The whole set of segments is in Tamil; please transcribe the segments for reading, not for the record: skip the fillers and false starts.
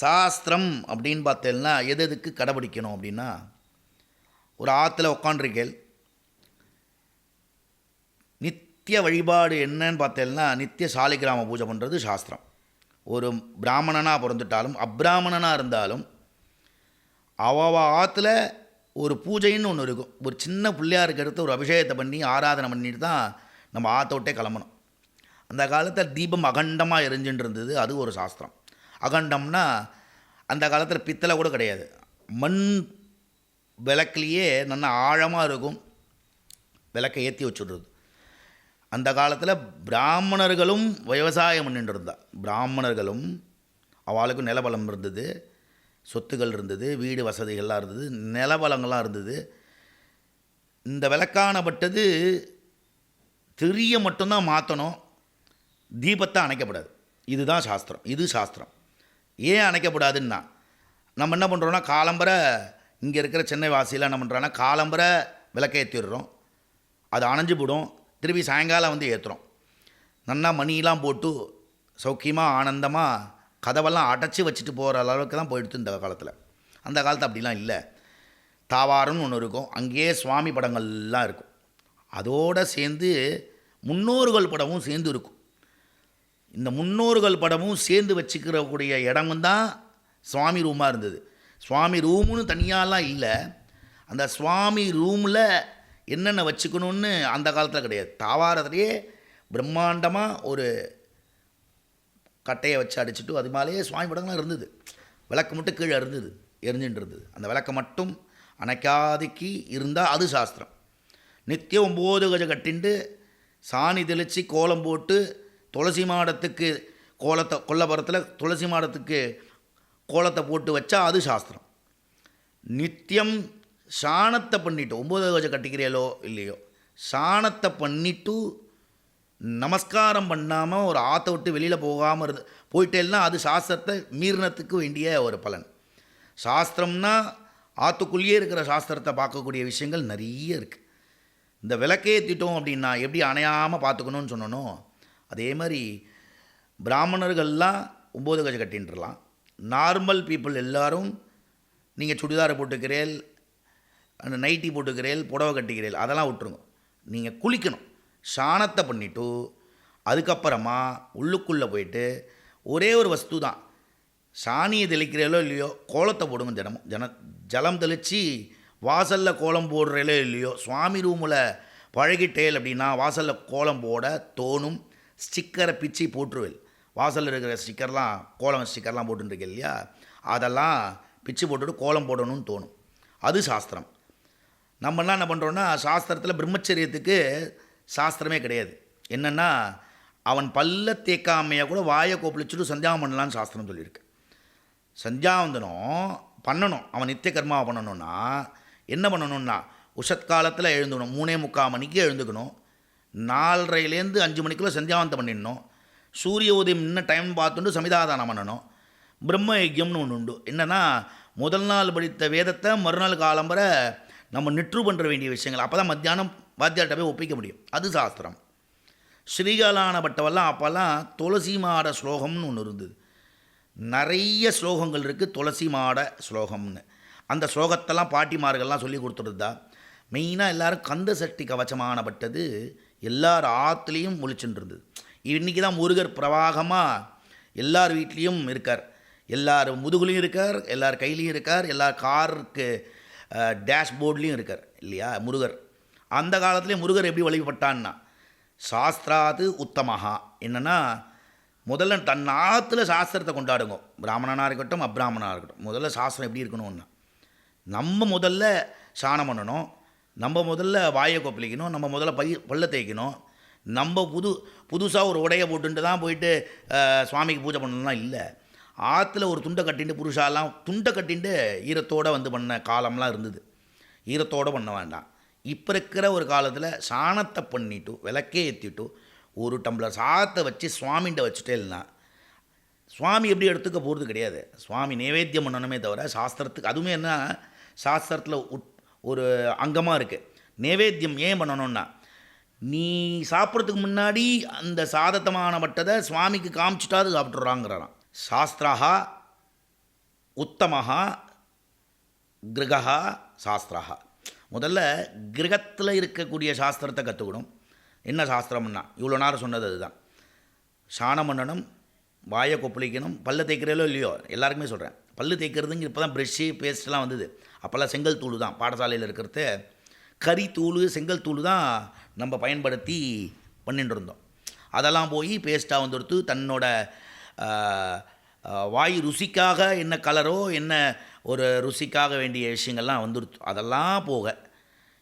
சாஸ்திரம் அப்படின்னு பார்த்தேன்னா எது எதுக்கு கடைபிடிக்கணும் அப்படின்னா, ஒரு ஆற்றுல உட்காண்டிருக்கேள், நித்திய வழிபாடு என்னன்னு பார்த்தேன்னா நித்திய சாலிகிராம பூஜை பண்ணுறது சாஸ்திரம். ஒரு பிராமணனாக பிறந்துட்டாலும் அப்ராமணனாக இருந்தாலும் அவ ஆற்றுல ஒரு பூஜைன்னு ஒன்று இருக்கும். ஒரு சின்ன பிள்ளையாருக்கு எடுத்து ஒரு அபிஷேகத்தை பண்ணி ஆராதனை பண்ணிட்டு தான் நம்ம ஆற்றோட்டே கிளம்பணும். அந்த காலத்தில் தீபம் அகண்டமாக எரிஞ்சுட்டு இருந்தது, அது ஒரு சாஸ்திரம். அகண்டம்னா அந்த காலத்தில் பித்தளை கூட கிடையாது, மண் விளக்குலேயே நல்லா ஆழமாக இருக்கும், விளக்கை ஏற்றி வச்சுடுறது. அந்த காலத்தில் பிராமணர்களும் விவசாயம் பண்ணிட்டு இருந்தா. பிராமணர்களும் அவளுக்கும் நிலபலம் இருந்தது, சொத்துகள் இருந்தது, வீடு வசதிகள்லாம் இருந்தது, நிலபலங்கள்லாம் இருந்தது. இந்த விளக்கானப்பட்டது திரிய மட்டும்தான் மாற்றணும், தீபத்தை அணைக்கப்படாது. இதுதான் சாஸ்திரம், இது சாஸ்திரம். ஏன் அணைக்கப்படாதுன்னா, நம்ம என்ன பண்ணுறோன்னா காலம்பரை இங்கே இருக்கிற சென்னை வாசியில் என்ன பண்ணுறோன்னா காலம்பரை விளக்கை ஏற்றிடுறோம், அது அணைஞ்சு போடும், திருப்பி சாயங்காலம் வந்து ஏற்றுறோம். நல்லா மணியெலாம் போட்டு சௌக்கியமாக ஆனந்தமாக கதவெல்லாம் அடைச்சி வச்சுட்டு போகிற அளவுக்கு தான் போயிடுது இந்த காலத்தில். அந்த காலத்தில் அப்படிலாம் இல்லை. தாவாரம்னு ஒன்று இருக்கும், அங்கேயே சுவாமி படங்கள்லாம் இருக்கும், அதோடு சேர்ந்து முன்னோர்கள் படமும் சேர்ந்து இருக்கும். இந்த முன்னோர்கள் படமும் சேர்ந்து வச்சுக்கிறக்கூடிய இடமும் தான் சுவாமி ரூமாக இருந்தது. சுவாமி ரூமுன்னு தனியாலாம் இல்லை, அந்த சுவாமி ரூமில் என்னென்ன வச்சுக்கணுன்னு அந்த காலத்தில் கிடையாது. தாவாரத்திலேயே பிரம்மாண்டமாக ஒரு கட்டையை வச்சு அடிச்சுட்டு அது மேலேயே சுவாமி படங்கள்லாம் இருந்தது. விளக்கு மட்டும் கீழே இருந்தது, எரிஞ்சுட்டு இருந்தது. அந்த விளக்கை மட்டும் அணைக்காதிக்கு இருந்தால் அது சாஸ்திரம். நித்தியம் 9 கஜ கட்டிண்டு சாணி தெளித்து கோலம் போட்டு துளசி மாடத்துக்கு கோலத்தை கொல்லப்புறத்தில் துளசி மாடத்துக்கு கோலத்தை போட்டு வச்சா அது சாஸ்திரம். நித்தியம் சாணத்தை பண்ணிவிட்டு 9 கஜ கட்டிக்கிறீங்களோ இல்லையோ, சாணத்தை பண்ணிவிட்டு நமஸ்காரம் பண்ணாமல் ஒரு ஆற்றை விட்டு வெளியில் போகாமல் போயிட்டேன்னா அது சாஸ்திரத்தை மீறினத்துக்கு வேண்டிய ஒரு பலன். சாஸ்திரம்னா ஆற்றுக்குள்ளேயே இருக்கிற சாஸ்திரத்தை பார்க்கக்கூடிய விஷயங்கள் நிறைய இருக்குது. இந்த விளக்கே ஏற்றிட்டோம் அப்படின்னா எப்படி அணையாமல் பார்த்துக்கணும்னு சொன்னனோ அதே மாதிரி பிராமணர்கள்லாம் 9 கஜ கட்டின்ட்டுலாம். நார்மல் பீப்புள் எல்லோரும் நீங்கள் சுடிதாரை போட்டுக்கிறேல், அந்த நைட்டி போட்டுக்கிறேல், புடவை கட்டிக்கிறேல், அதெல்லாம் விட்டுருங்க. நீங்கள் குளிக்கணும், சாணத்தை பண்ணிவிட்டு அதுக்கப்புறமா உள்ளுக்குள்ளே போயிட்டு ஒரே ஒரு வஸ்து தான், சாணியை தெளிக்கிறீங்களோ இல்லையோ கோலத்தை போடுங்க. தினமும் ஜலம் தெளித்து வாசலில் கோலம் போடுறீங்களோ இல்லையோ, சுவாமி ரூமில் பழகிட்டேல் அப்படின்னா வாசலில் கோலம் போட தோணும். ஸ்டிக்கரை பிச்சு போட்டுருவேல், வாசலில் இருக்கிற ஸ்டிக்கர்லாம் கோலம் ஸ்டிக்கர்லாம் போட்டுருக்கேன் இல்லையா, அதெல்லாம் பிச்சு போட்டுட்டு கோலம் போடணும்னு தோணும். அது சாஸ்திரம். நம்மளாம் என்ன பண்ணுறோன்னா சாஸ்திரத்தில் பிரம்மச்சரியத்துக்கு சாஸ்திரமே கிடையாது. என்னென்னா அவன் பல்ல தேக்காமையாக கூட வாயை கோப்பளிச்சுட்டு சந்தியாவம் பண்ணலான்னு சாஸ்திரம் சொல்லியிருக்கு. சந்தியாவந்தனம் பண்ணணும், அவன் நித்திய கர்மாவை பண்ணணுன்னா என்ன பண்ணணுன்னா உஷத்காலத்தில் எழுந்துக்கணும், 3:45 மணிக்கு எழுந்துக்கணும், 4:30லேருந்து 5 மணிக்குள்ளே சந்தியாவந்தம் பண்ணிடணும், சூரிய உதயம் இன்னும் டைம் பார்த்துட்டு சமிதாதானம் பண்ணணும். பிரம்ம யஜ்யம்னு ஒன்று உண்டு. என்னென்னா முதல் நாள் படித்த வேதத்தை மறுநாள் காலம்பரை நம்ம நிற்று பண்ணுற வேண்டிய விஷயங்கள், அப்போ தான் மத்தியானம் வாத்தியார்கிட்ட போய் ஒப்பிக்க முடியும். அது சாஸ்திரம். ஸ்ரீகாலானப்பட்டவெல்லாம் அப்போல்லாம் துளசி மாட ஸ்லோகம்னு ஒன்று இருந்தது. நிறைய ஸ்லோகங்கள் இருக்குது, துளசி மாட ஸ்லோகம்னு. அந்த ஸ்லோகத்தெல்லாம் பாட்டிமார்கள்லாம் சொல்லி கொடுத்துருந்தா. மெயினாக எல்லோரும் கந்த சஷ்டி கவச்சமானப்பட்டது எல்லார் ஆற்றுலேயும் முழிச்சுட்டு இருந்தது. இன்றைக்கி தான் முருகர் பிரவாகமாக எல்லார் வீட்லேயும் இருக்கார், எல்லார் முதுகுலையும் இருக்கார், எல்லார் கையிலையும் இருக்கார், எல்லார் காருக்கு டேஷ்போர்ட்லேயும் இருக்கார் இல்லையா முருகர். அந்த காலத்துலேயே முருகர் எப்படி வழிபட்டான்னா சாஸ்திராது உத்தமஹா. என்னென்னா முதல்ல தன் ஆற்றுல சாஸ்திரத்தை கொண்டாடுங்க, பிராமணனாக இருக்கட்டும் அப்ராமணனாக இருக்கட்டும். முதல்ல சாஸ்திரம் எப்படி இருக்கணும்னா நம்ம முதல்ல சாணம் பண்ணணும், நம்ம முதல்ல வாயை கொப்பளிக்கணும், நம்ம முதல்ல பல்ல தேய்க்கணும், நம்ம புதுசாக ஒரு உடையை போட்டுட்டு தான் போயிட்டு சுவாமிக்கு பூஜை பண்ணணும்லாம் இல்லை. ஆற்றுல ஒரு துண்டை கட்டிட்டு புருஷாலாம் துண்டை கட்டிட்டு ஈரத்தோடு வந்து பண்ண காலம்லாம் இருந்தது. ஈரத்தோடு பண்ண வேண்டாம். இப்போ இருக்கிற ஒரு காலத்தில் சாணத்தை பண்ணிவிட்டு விளக்கே ஏற்றிட்டு ஒரு டம்ளர் சாதத்தை வச்சு சுவாமிகிட்ட வச்சுட்டே இல்லைனா சுவாமி எப்படி எடுத்துக்க போகிறது கிடையாது. சுவாமி நைவேத்தியம் பண்ணணுமே தவிர சாஸ்திரத்துக்கு அதுவுமே என்ன சாஸ்திரத்தில் ஒரு அங்கமாக இருக்குது. நைவேத்தியம் ஏன் பண்ணணுன்னா நீ சாப்பிட்றதுக்கு முன்னாடி அந்த சாதத்தமானப்பட்டதை சுவாமிக்கு காமிச்சிட்டாது சாப்பிட்றாங்கிறான். சாஸ்திராக உத்தமஹா கிரகா சாஸ்திரா. முதல்ல கிரகத்தில் இருக்கக்கூடிய சாஸ்திரத்தை கற்றுக்கணும். என்ன சாஸ்திரம்னா இவ்வளோ நேரம் சொன்னது அதுதான். சாணம் பண்ணணும், வாயை கொப்பளிக்கணும், பல்லு தேய்க்கிறதோ இல்லையோ எல்லாருக்குமே சொல்கிறேன். பல்லு தேய்க்கிறதுங்க இப்போ தான் ப்ரெஷ்ஷு பேஸ்ட்லாம் வந்தது. அப்போல்லாம் செங்கல் தூள் தான் பாடசாலையில் இருக்கிறது. கறித்தூள் செங்கல் தூள் தான் நம்ம பயன்படுத்தி பண்ணிட்டு இருந்தோம். அதெல்லாம் போய் பேஸ்ட்டாக வந்துடுத்து. தன்னோட வாய் ருசிக்காக என்ன கலரோ என்ன ஒரு ருசிக்காக வேண்டிய விஷயங்கள்லாம் வந்துடுத்து. அதெல்லாம் போக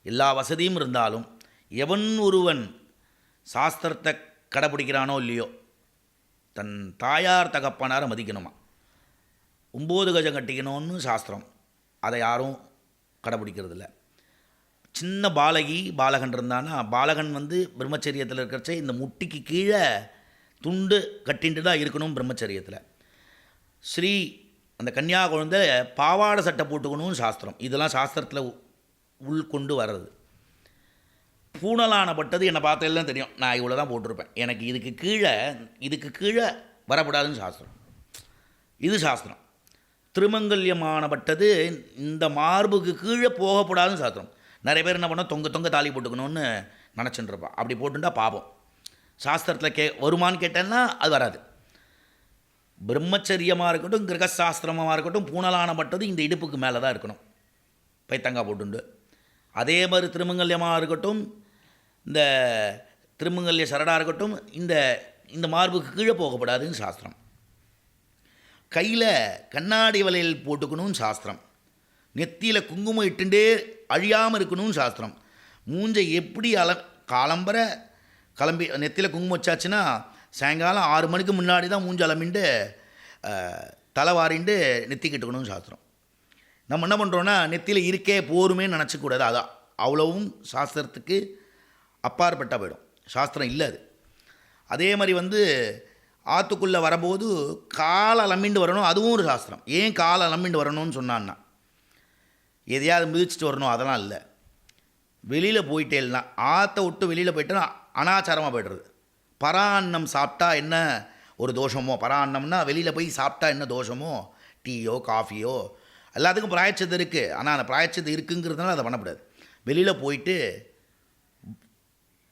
எல்லா வசதியும் இருந்தாலும் எவன் ஒருவன் சாஸ்திரத்தை கடைப்பிடிக்கிறானோ இல்லையோ தன் தாயார் தகப்பனாரை மதிக்கணுமா. 9 கஜம் கட்டிக்கணும்னு சாஸ்திரம். அதை யாரும் கடைப்பிடிக்கிறதில்ல. சின்ன பாலகன் இருந்தானா பாலகன் பிரம்மச்சரியத்தில் இருக்கிறச்ச இந்த முட்டிக்கு கீழே துண்டு கட்டின்ட்டு தான் இருக்கணும் பிரம்மச்சரியத்தில். ஸ்ரீ அந்த கன்னியா குழந்தை பாவாடை சட்டை போட்டுக்கணும்னு சாஸ்திரம். இதெல்லாம் சாஸ்திரத்தில் உள்கொண்டு வர்றது. பூணலானப்பட்டது என்னை பார்த்தெல்லாம் தெரியும். நான் இவ்வளோ தான் போட்டிருப்பேன். எனக்கு இதுக்கு கீழே வரக்கூடாதுன்னு சாஸ்திரம். இது சாஸ்திரம். திருமங்கல்யமானப்பட்டது இந்த மார்புக்கு கீழே போகக்கூடாதுன்னு சாஸ்திரம். நிறைய பேர் என்ன பண்ணோம், தொங்க தாலி போட்டுக்கணும்னு நினச்சிட்டுருப்பான். அப்படி போட்டுட்டா பாவம். சாஸ்திரத்தில் வருமானு கேட்டேன்னா அது வராது. பிரம்மச்சரியமாக இருக்கட்டும் கிரகசாஸ்திரமாக இருக்கட்டும் பூணலானப்பட்டது இந்த இடுப்புக்கு மேலே தான் இருக்கணும், பைத்தங்காய் போட்டுண்டு. அதே மாதிரி திருமங்கல்யமாக இருக்கட்டும் இந்த திருமங்கல்ய சரடாக இருக்கட்டும் இந்த மார்புக்கு கீழே போகப்படாதுன்னு சாஸ்திரம். கையில் கண்ணாடி வளையல் போட்டுக்கணும்னு சாஸ்திரம். நெத்தியில் குங்குமம் இட்டுண்டே அழியாமல் இருக்கணும்னு சாஸ்திரம். மூஞ்சை எப்படி காலம்பரை கிளம்பி நெத்தியில் குங்குமம் வச்சாச்சுன்னா சாயங்காலம் 6 மணிக்கு முன்னாடி தான் மூஞ்சி அலம்பிண்டு தலை வாரிண்டு நெத்தி கட்டுக்கணும்னு சாஸ்திரம். நம்ம என்ன பண்ணுறோன்னா நெத்தியில் இருக்கே போருமே நினச்சிக்கூடாது. அதான் அவ்வளவும் சாஸ்திரத்துக்கு அப்பாற்பட்ட போயிடும். சாஸ்திரம் இல்லை அது. அதே மாதிரி ஆற்றுக்குள்ளே வரும்போது காலை அலம்பிண்டு வரணும், அதுவும் ஒரு சாஸ்திரம். ஏன் காலை அலம்பிண்டு வரணும்னு சொன்னான்னா எதையாவது மிதிச்சுட்டு வரணும், அதெல்லாம் இல்லை. வெளியில் போயிட்டேன்னா ஆற்றை விட்டு வெளியில் போயிட்டேன்னா அனாச்சாரமாக போய்டுறது. பரான்னம் சாப்பிட்டா என்ன ஒரு தோஷமோ, பரான்னம்னா வெளியில் போய் சாப்பிட்டா என்ன தோஷமோ, டீயோ காஃபியோ எல்லாத்துக்கும் பிராயச்சது இருக்குது. ஆனால் அந்த பிராயச்சது இருக்குங்கிறதுனால அதை பண்ணக்கூடாது. வெளியில் போயிட்டு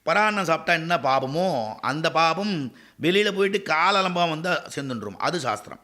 பரான்னம் சாப்பிட்டா என்ன பாபமோ அந்த பாபம் வெளியில் போயிட்டு காலலம்பாக சேர்ந்துட்டுரும். அது சாஸ்திரம்.